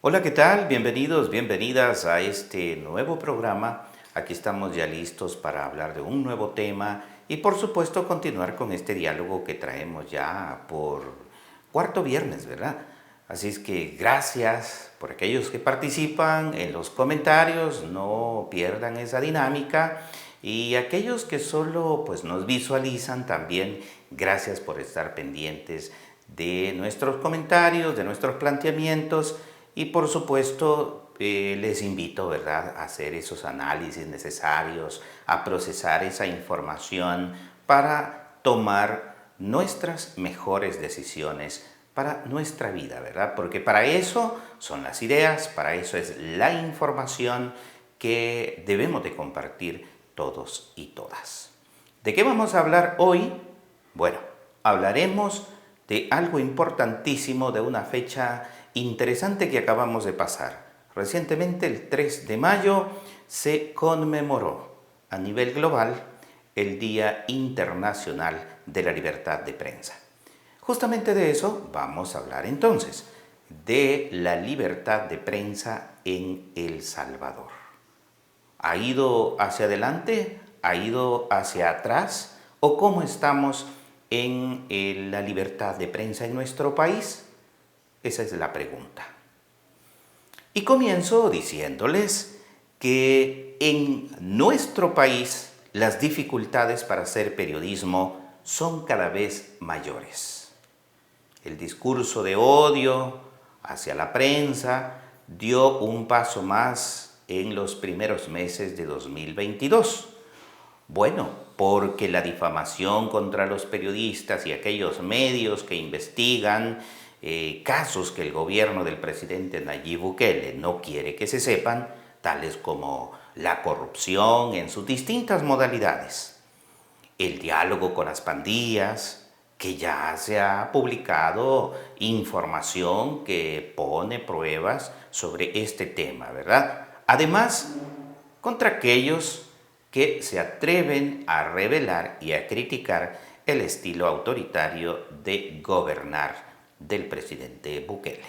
Hola, ¿qué tal? Bienvenidos, bienvenidas a este nuevo programa. Aquí estamos ya listos para hablar de un nuevo tema y por supuesto continuar con este diálogo que traemos ya por cuarto viernes, ¿verdad? Así es que gracias por aquellos que participan en los comentarios, no pierdan esa dinámica. Y aquellos que solo pues, nos visualizan también, gracias por estar pendientes de nuestros comentarios, de nuestros planteamientos y por supuesto les invito, ¿verdad?, a hacer esos análisis necesarios, a procesar esa información para tomar nuestras mejores decisiones para nuestra vida, ¿verdad? Porque para eso son las ideas, para eso es la información que debemos de compartir todos y todas. ¿De qué vamos a hablar hoy? Bueno, hablaremos de algo importantísimo, de una fecha interesante que acabamos de pasar. Recientemente, el 3 de mayo, se conmemoró a nivel global el Día Internacional de la Libertad de Prensa. Justamente de eso vamos a hablar entonces, de la libertad de prensa en El Salvador. ¿Ha ido hacia adelante? ¿Ha ido hacia atrás? ¿O cómo estamos en la libertad de prensa en nuestro país? Esa es la pregunta. Y comienzo diciéndoles que en nuestro país las dificultades para hacer periodismo son cada vez mayores. El discurso de odio hacia la prensa dio un paso más en los primeros meses de 2022. Bueno, porque la difamación contra los periodistas y aquellos medios que investigan casos que el gobierno del presidente Nayib Bukele no quiere que se sepan, tales como la corrupción en sus distintas modalidades, el diálogo con las pandillas, que ya se ha publicado información que pone pruebas sobre este tema, ¿verdad? Además, contra aquellos que se atreven a revelar y a criticar el estilo autoritario de gobernar del presidente Bukele.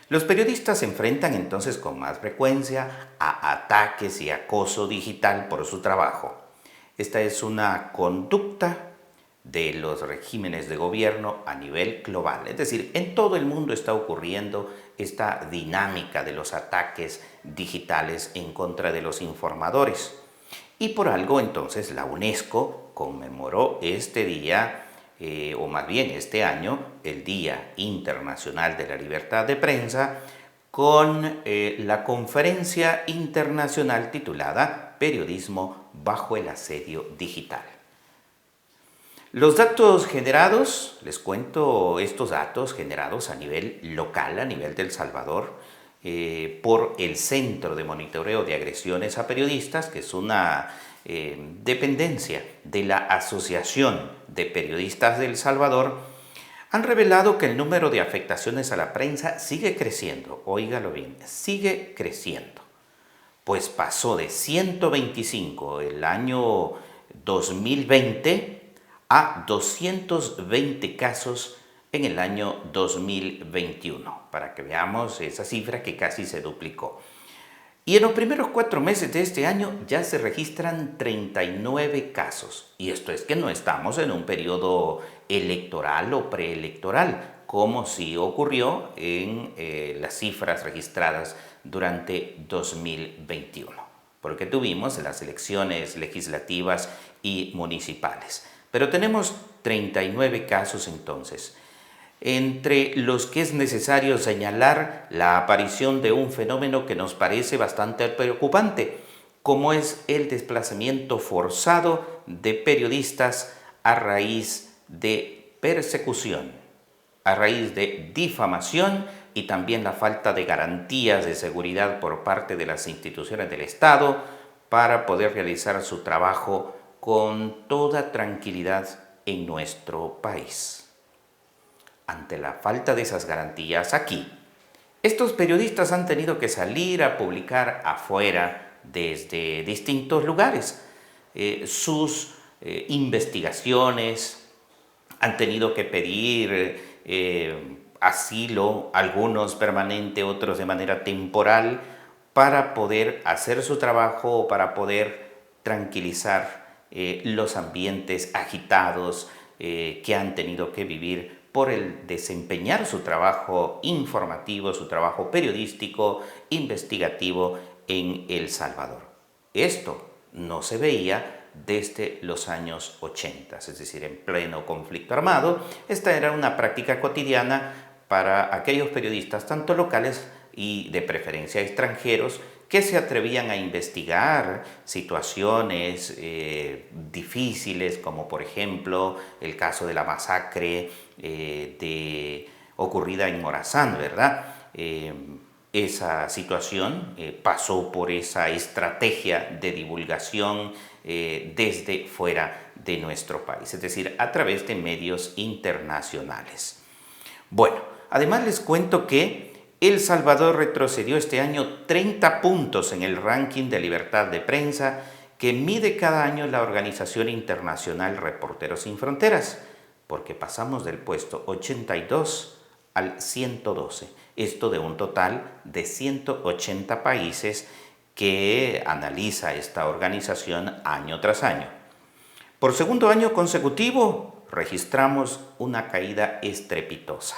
Los periodistas se enfrentan entonces con más frecuencia a ataques y acoso digital por su trabajo. Esta es una conducta de los regímenes de gobierno a nivel global. Es decir, en todo el mundo está ocurriendo esta dinámica de los ataques digitales en contra de los informadores. Y por algo entonces la UNESCO conmemoró este día, o más bien este año, el Día Internacional de la Libertad de Prensa, con la conferencia internacional titulada Periodismo bajo el asedio digital. Los datos generados, les cuento estos datos generados a nivel local, a nivel de El Salvador, por el Centro de Monitoreo de Agresiones a Periodistas, que es una dependencia de la Asociación de Periodistas de El Salvador, han revelado que el número de afectaciones a la prensa sigue creciendo. Óigalo bien, sigue creciendo. Pues pasó de 125 el año 2020 a 220 casos en el año 2021, para que veamos esa cifra que casi se duplicó. Y en los primeros 4 meses de este año ya se registran 39 casos. Y esto es que no estamos en un periodo electoral o preelectoral, como sí ocurrió en las cifras registradas durante 2021, porque tuvimos las elecciones legislativas y municipales. Pero tenemos 39 casos entonces, entre los que es necesario señalar la aparición de un fenómeno que nos parece bastante preocupante, como es el desplazamiento forzado de periodistas a raíz de persecución, a raíz de difamación y también la falta de garantías de seguridad por parte de las instituciones del Estado para poder realizar su trabajo con toda tranquilidad en nuestro país. Ante la falta de esas garantías aquí, estos periodistas han tenido que salir a publicar afuera desde distintos lugares sus investigaciones, han tenido que pedir asilo, algunos permanente, otros de manera temporal, para poder hacer su trabajo o para poder tranquilizar los ambientes agitados que han tenido que vivir por el desempeñar su trabajo informativo, su trabajo periodístico, investigativo en El Salvador. Esto no se veía desde los años 80, es decir, en pleno conflicto armado. Esta era una práctica cotidiana para aquellos periodistas, tanto locales y de preferencia extranjeros, que se atrevían a investigar situaciones difíciles, como por ejemplo el caso de la masacre ocurrida en Morazán, ¿verdad? Esa situación pasó por esa estrategia de divulgación desde fuera de nuestro país, es decir, a través de medios internacionales. Bueno, además les cuento que El Salvador retrocedió este año 30 puntos en el ranking de libertad de prensa que mide cada año la organización internacional Reporteros Sin Fronteras, porque pasamos del puesto 82 al 112, esto de un total de 180 países que analiza esta organización año tras año. Por segundo año consecutivo registramos una caída estrepitosa.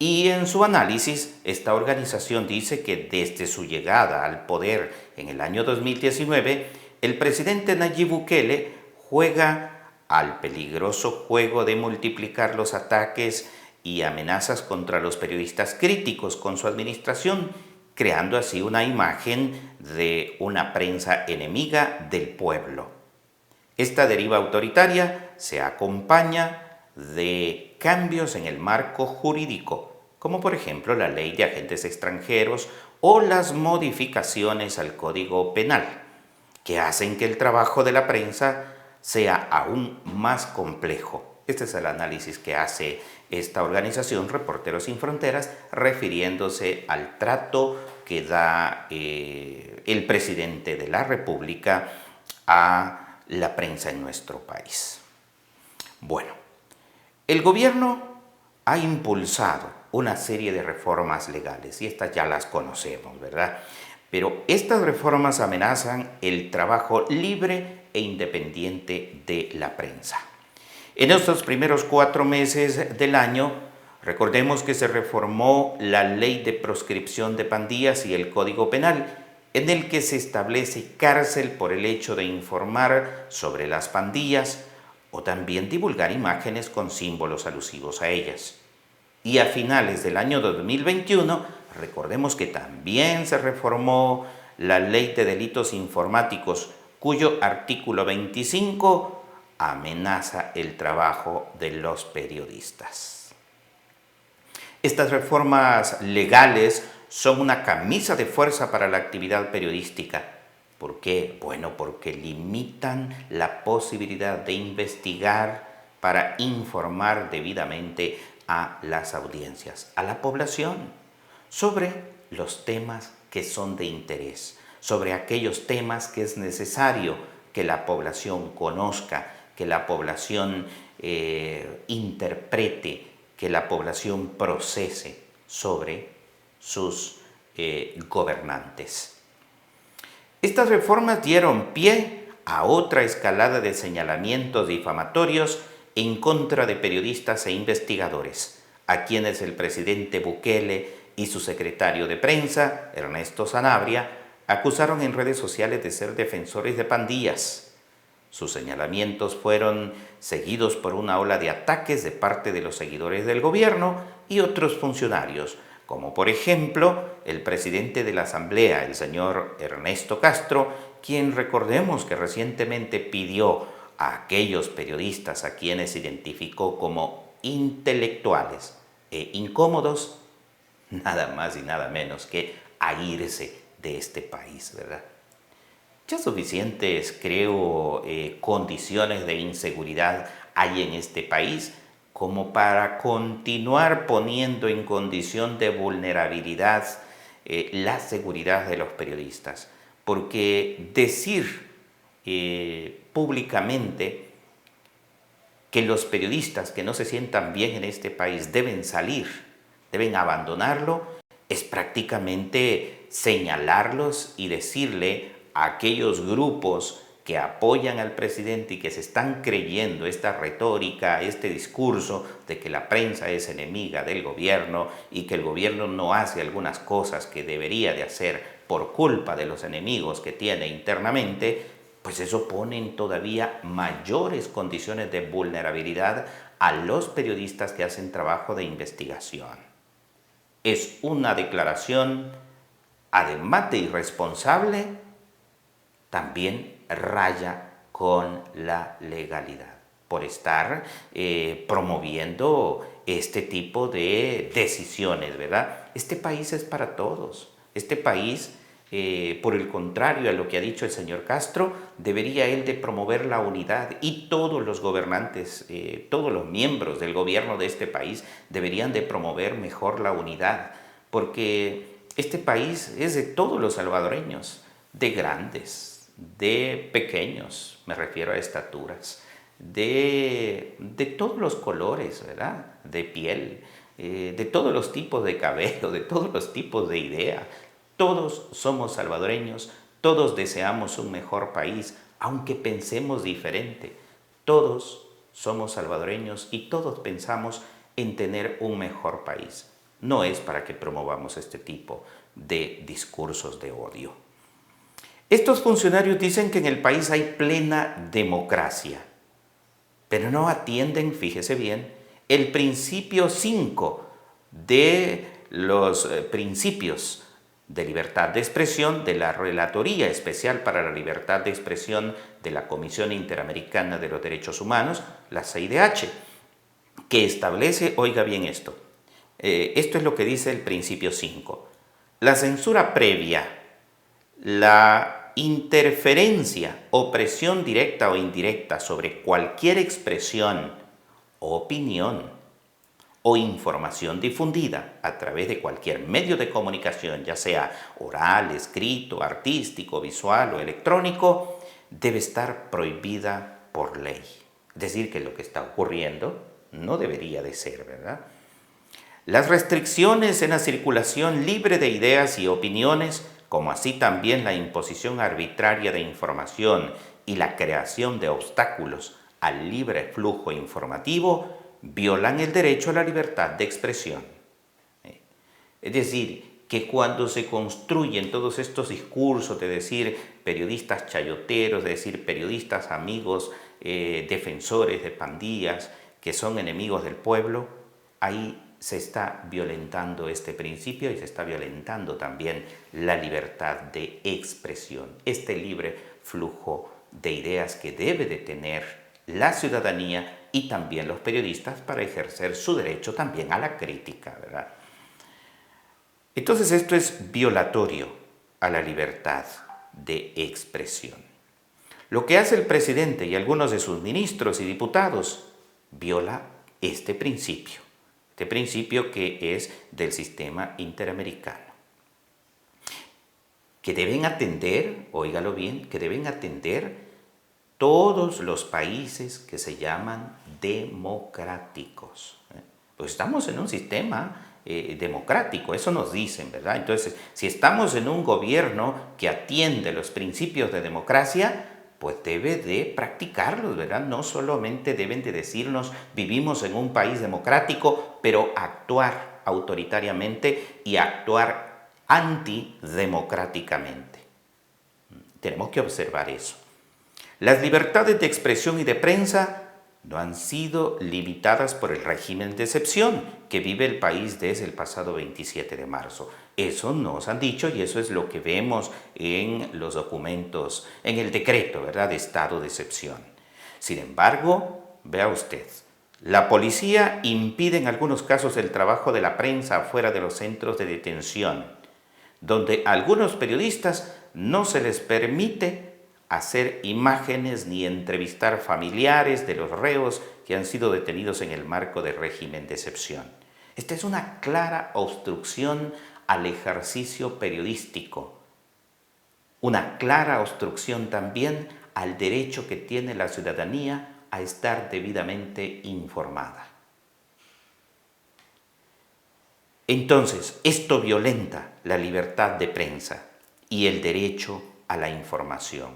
Y en su análisis, esta organización dice que desde su llegada al poder en el año 2019, el presidente Nayib Bukele juega al peligroso juego de multiplicar los ataques y amenazas contra los periodistas críticos con su administración, creando así una imagen de una prensa enemiga del pueblo. Esta deriva autoritaria se acompaña de cambios en el marco jurídico, como por ejemplo la ley de agentes extranjeros o las modificaciones al Código Penal, que hacen que el trabajo de la prensa sea aún más complejo. Este es el análisis que hace esta organización Reporteros Sin Fronteras, refiriéndose al trato que da el presidente de la República a la prensa en nuestro país. Bueno, el gobierno ha impulsado una serie de reformas legales y estas ya las conocemos, ¿verdad? Pero estas reformas amenazan el trabajo libre e independiente de la prensa. En estos primeros 4 meses del año, recordemos que se reformó la Ley de Proscripción de Pandillas y el Código Penal, en el que se establece cárcel por el hecho de informar sobre las pandillas o también divulgar imágenes con símbolos alusivos a ellas. Y a finales del año 2021, recordemos que también se reformó la Ley de Delitos Informáticos, cuyo artículo 25 amenaza el trabajo de los periodistas. Estas reformas legales son una camisa de fuerza para la actividad periodística. ¿Por qué? Bueno, porque limitan la posibilidad de investigar para informar debidamente a las audiencias, a la población, sobre los temas que son de interés, sobre aquellos temas que es necesario que la población conozca, que la población interprete, que la población procese sobre sus gobernantes. Estas reformas dieron pie a otra escalada de señalamientos difamatorios en contra de periodistas e investigadores, a quienes el presidente Bukele y su secretario de prensa, Ernesto Sanabria, acusaron en redes sociales de ser defensores de pandillas. Sus señalamientos fueron seguidos por una ola de ataques de parte de los seguidores del gobierno y otros funcionarios, como por ejemplo el presidente de la Asamblea, el señor Ernesto Castro, quien recordemos que recientemente pidió a aquellos periodistas a quienes identificó como intelectuales e incómodos, nada más y nada menos que a irse de este país, ¿verdad? Ya suficientes, creo, condiciones de inseguridad hay en este país como para continuar poniendo en condición de vulnerabilidad la seguridad de los periodistas. Porque decir públicamente que los periodistas que no se sientan bien en este país deben salir, deben abandonarlo, es prácticamente señalarlos y decirle a aquellos grupos que apoyan al presidente y que se están creyendo esta retórica, este discurso de que la prensa es enemiga del gobierno y que el gobierno no hace algunas cosas que debería de hacer por culpa de los enemigos que tiene internamente, pues eso pone en todavía mayores condiciones de vulnerabilidad a los periodistas que hacen trabajo de investigación. Es una declaración, además de irresponsable, también raya con la legalidad por estar promoviendo este tipo de decisiones, ¿verdad? Este país es para todos. Este país, por el contrario a lo que ha dicho el señor Castro, debería él de promover la unidad y todos los gobernantes, todos los miembros del gobierno de este país deberían de promover mejor la unidad, porque este país es de todos los salvadoreños, de grandes, de pequeños, me refiero a estaturas, de todos los colores, ¿verdad? De piel, de todos los tipos de cabello, de todos los tipos de idea. Todos somos salvadoreños, todos deseamos un mejor país, aunque pensemos diferente. Todos somos salvadoreños y todos pensamos en tener un mejor país. No es para que promovamos este tipo de discursos de odio. Estos funcionarios dicen que en el país hay plena democracia, pero no atienden, fíjese bien, el principio 5 de los principios de libertad de expresión de la Relatoría Especial para la Libertad de Expresión de la Comisión Interamericana de los Derechos Humanos, la CIDH, que establece, oiga bien esto, esto es lo que dice el principio 5. La censura previa, la interferencia o presión directa o indirecta sobre cualquier expresión, opinión o información difundida a través de cualquier medio de comunicación, ya sea oral, escrito, artístico, visual o electrónico, debe estar prohibida por ley. Es decir, que lo que está ocurriendo no debería de ser, ¿verdad? Las restricciones en la circulación libre de ideas y opiniones, como así también la imposición arbitraria de información y la creación de obstáculos al libre flujo informativo, violan el derecho a la libertad de expresión. Es decir, que cuando se construyen todos estos discursos de decir periodistas chayoteros, de decir periodistas amigos, defensores de pandillas, que son enemigos del pueblo, ahí se está violentando este principio y se está violentando también la libertad de expresión, este libre flujo de ideas que debe de tener la ciudadanía y también los periodistas para ejercer su derecho también a la crítica, ¿verdad? Entonces esto es violatorio a la libertad de expresión. Lo que hace el presidente y algunos de sus ministros y diputados viola este principio que es del sistema interamericano, que deben atender, óigalo bien, que deben atender todos los países que se llaman democráticos. Pues estamos en un sistema democrático, eso nos dicen, ¿verdad? Entonces, si estamos en un gobierno que atiende los principios de democracia, pues debe de practicarlos, ¿verdad? No solamente deben de decirnos vivimos en un país democrático, pero actuar autoritariamente y actuar antidemocráticamente. Tenemos que observar eso. Las libertades de expresión y de prensa no han sido limitadas por el régimen de excepción que vive el país desde el pasado 27 de marzo. Eso nos han dicho y eso es lo que vemos en los documentos, en el decreto, ¿verdad?, de estado de excepción. Sin embargo, vea usted, la policía impide en algunos casos el trabajo de la prensa afuera de los centros de detención, donde a algunos periodistas no se les permite hacer imágenes ni entrevistar familiares de los reos que han sido detenidos en el marco del régimen de excepción. Esta es una clara obstrucción al ejercicio periodístico, una clara obstrucción también al derecho que tiene la ciudadanía a estar debidamente informada. Entonces, esto violenta la libertad de prensa y el derecho a la información.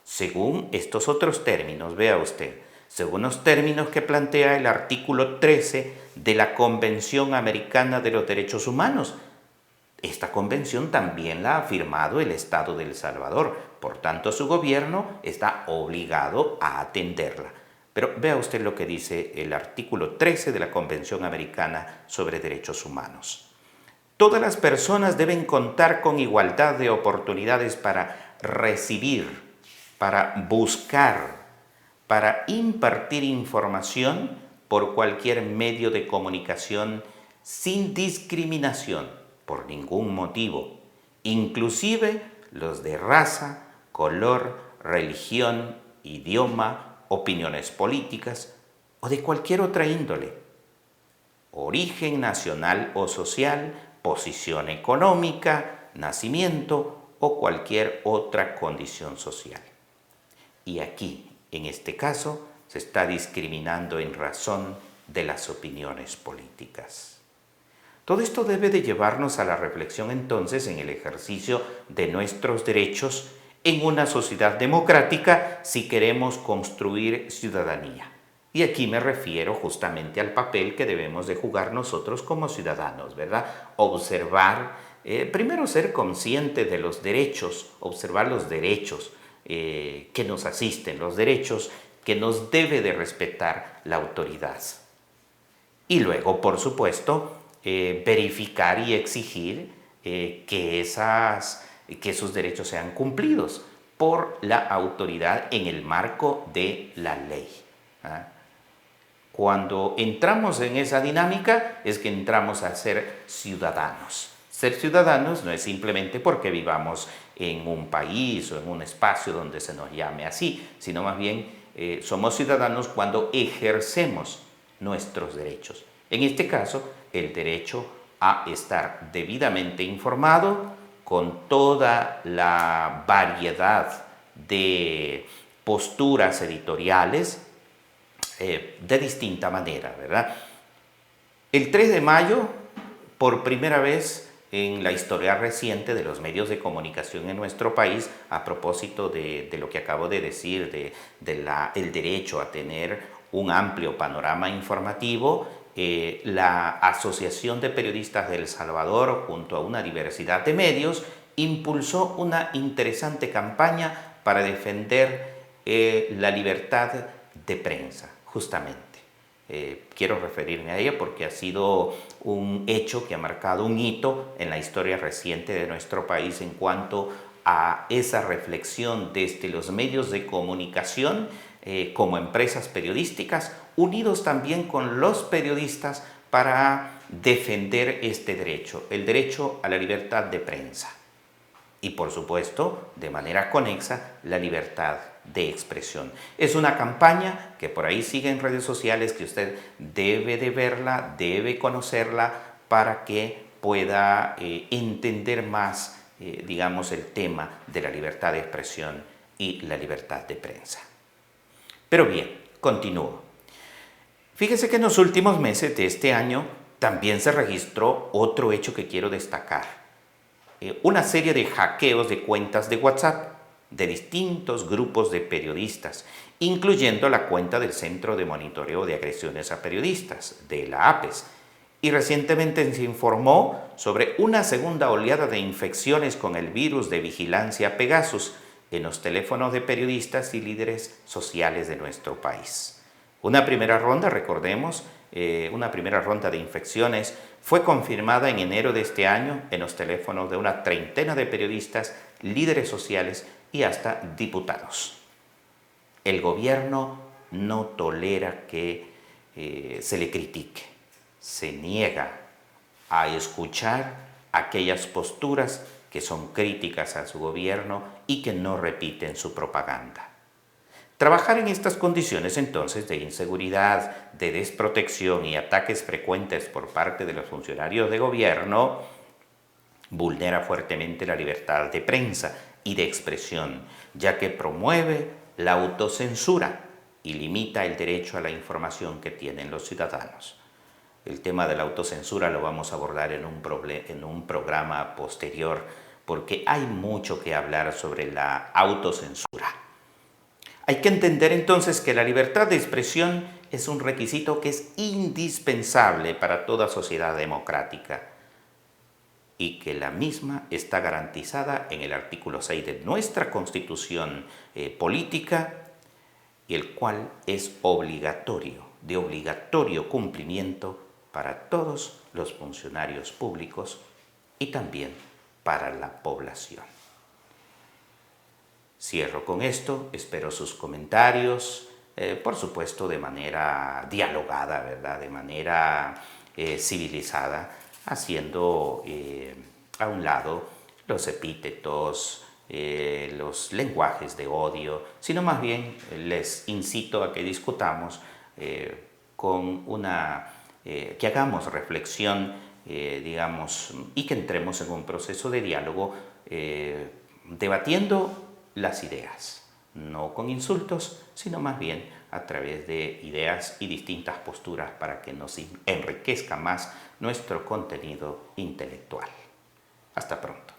Según estos otros términos, vea usted, según los términos que plantea el artículo 13 de la Convención Americana de los Derechos Humanos. Esta convención también la ha firmado el Estado de El Salvador, por tanto su gobierno está obligado a atenderla. Pero vea usted lo que dice el artículo 13 de la Convención Americana sobre Derechos Humanos. Todas las personas deben contar con igualdad de oportunidades para recibir, para buscar, para impartir información por cualquier medio de comunicación sin discriminación por ningún motivo, inclusive los de raza, color, religión, idioma, opiniones políticas o de cualquier otra índole, origen nacional o social, posición económica, nacimiento o cualquier otra condición social. Y aquí, en este caso, se está discriminando en razón de las opiniones políticas. Todo esto debe de llevarnos a la reflexión entonces en el ejercicio de nuestros derechos en una sociedad democrática si queremos construir ciudadanía. Y aquí me refiero justamente al papel que debemos de jugar nosotros como ciudadanos, ¿verdad? Observar, primero ser consciente de los derechos, observar los derechos que nos asisten, los derechos que nos debe de respetar la autoridad. Y luego, por supuesto, verificar y exigir que esos derechos sean cumplidos por la autoridad en el marco de la ley. Cuando entramos en esa dinámica es que entramos a ser ciudadanos. Ser ciudadanos no es simplemente porque vivamos en un país o en un espacio donde se nos llame así, sino más bien somos ciudadanos cuando ejercemos nuestros derechos. En este caso, el derecho a estar debidamente informado con toda la variedad de posturas editoriales de distinta manera, ¿verdad? El 3 de mayo, por primera vez en la historia reciente de los medios de comunicación en nuestro país, a propósito de lo que acabo de decir, el derecho a tener un amplio panorama informativo, la Asociación de Periodistas de El Salvador, junto a una diversidad de medios, impulsó una interesante campaña para defender la libertad de prensa, justamente. Quiero referirme a ella porque ha sido un hecho que ha marcado un hito en la historia reciente de nuestro país en cuanto a esa reflexión desde los medios de comunicación como empresas periodísticas, unidos también con los periodistas para defender este derecho, el derecho a la libertad de prensa. Y por supuesto, de manera conexa, la libertad de expresión. Es una campaña que por ahí sigue en redes sociales, que usted debe de verla, debe conocerla para que pueda entender más, digamos, el tema de la libertad de expresión y la libertad de prensa. Pero bien, continúo. Fíjese que en los últimos meses de este año también se registró otro hecho que quiero destacar. Una serie de hackeos de cuentas de WhatsApp de distintos grupos de periodistas, incluyendo la cuenta del Centro de Monitoreo de Agresiones a Periodistas, de la APES. Y recientemente se informó sobre una segunda oleada de infecciones con el virus de vigilancia Pegasus en los teléfonos de periodistas y líderes sociales de nuestro país. Una primera ronda, recordemos, una primera ronda de infecciones fue confirmada en enero de este año en los teléfonos de una treintena de periodistas, líderes sociales y hasta diputados. El gobierno no tolera que se le critique, se niega a escuchar aquellas posturas que son críticas a su gobierno y que no repiten su propaganda. Trabajar en estas condiciones entonces de inseguridad, de desprotección y ataques frecuentes por parte de los funcionarios de gobierno vulnera fuertemente la libertad de prensa y de expresión, ya que promueve la autocensura y limita el derecho a la información que tienen los ciudadanos. El tema de la autocensura lo vamos a abordar en un programa posterior, porque hay mucho que hablar sobre la autocensura. Hay que entender entonces que la libertad de expresión es un requisito que es indispensable para toda sociedad democrática y que la misma está garantizada en el artículo 6 de nuestra Constitución política, y el cual es obligatorio, de obligatorio cumplimiento para todos los funcionarios públicos y también para la población. Cierro con esto, espero sus comentarios, por supuesto de manera dialogada, ¿verdad? De manera civilizada, haciendo a un lado los epítetos, los lenguajes de odio, sino más bien les incito a que discutamos que hagamos reflexión, digamos, y que entremos en un proceso de diálogo debatiendo las ideas, no con insultos, sino más bien a través de ideas y distintas posturas para que nos enriquezca más nuestro contenido intelectual. Hasta pronto.